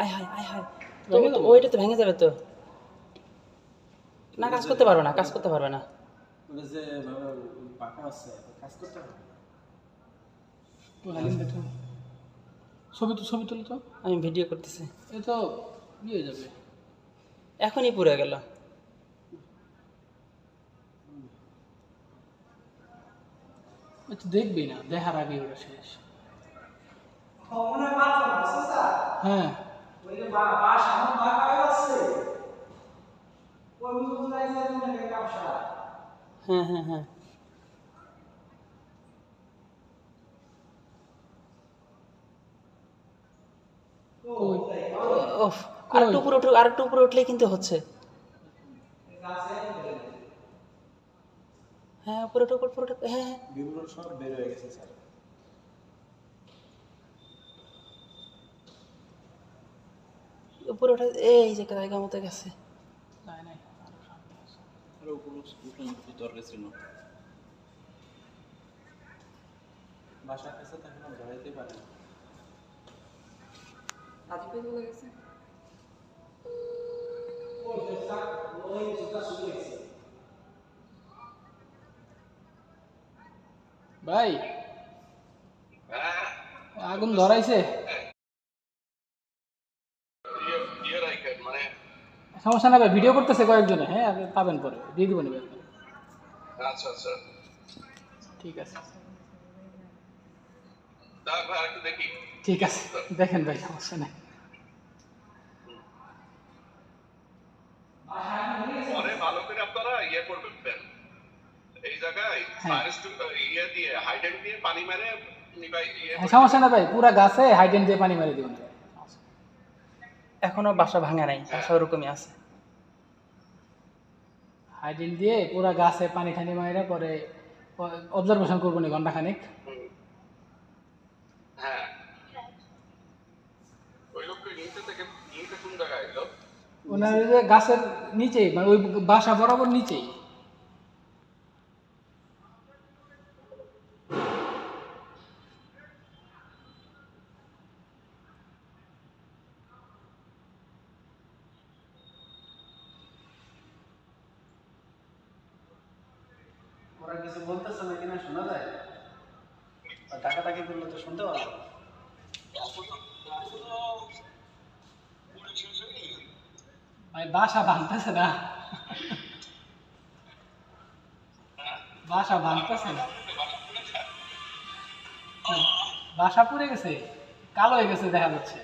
আয় হায় আয় হায়, তো ওইটা তো ভেঙে যাবে তো। না, কাজ করতে পারবে না, কাজ করতে পারবে না। যে পাকা আছে কাজ করতে পারবে না। ছবি তুলো তো। আমি ভিডিও করতেছি। এ তো হয়ে যাবে, এখনই পুড়ে গেল। দেখবি না, দেখার আগে ওটা শেষ। হ্যাঁ হ্যাঁ হ্যাঁ হ্যাঁ, ওফ, আরেকটু উপরে উঠে, আরেকটু উপরে উঠলেই কিন্তু হচ্ছে। হ্যাঁ, উপরে উঠে, উপরে উঠে, হ্যাঁ হ্যাঁ, বিগুলো সব বের হয়ে গেছে স্যার। উপরে উঠে, এই যে জায়গা মতো গেছে। আর ওগুলো উঠানো দরকার ছিল। বাসার কাছে তো এখন ধরাইতে পারে না। ভাই, আগুন ধরাইছে। সমস্যা না ভাই, ভিডিও করতেছে কয়েকজনে। হ্যাঁ, আপনি পাবেন, পরে দিয়ে দিব নিবে। আচ্ছা আচ্ছা, ঠিক আছে, তার ভাই একটু দেখি। ঠিক আছে, দেখেন ভাই, সমস্যা নেই। পরে ভালো করে আপনারা ইয়ে করবেন, এই জায়গায় ফায়ার ইয়ে দিয়ে হাইডেন্ট দিয়ে পানি মেরে নিবাই ইয়ে হ্যাঁ, সমস্যা না ভাই, পুরা গাছে হাইডেন্ট দিয়ে পানি মারি দিবেন। এখনো বাসা ভাঙে নাই, বাসা ওরকমই আছে। হাইডেন্ট দিয়ে পুরা গাছে পানি ঠানি মাইরা পরে অবজারভেশন করবো নি ঘন্টা খানিক। হ্যাঁ, ওই লোককে নিচে থেকে নিচে কোন জায়গায় এলো? ওনার ওই যে গাছের নিচেই, মানে ওই বাসা বরাবর নিচেই। ওরা কিছু বলতেছে না কিনা শোনা যায়? টাকাটাকি করলে তো শুনতে পারবো না। ভাই বাসা ভাঙতেছে না, বাসা ভাঙতেছে না, বাসা পুড়ে গেছে, কালো হয়ে গেছে দেখা যাচ্ছে।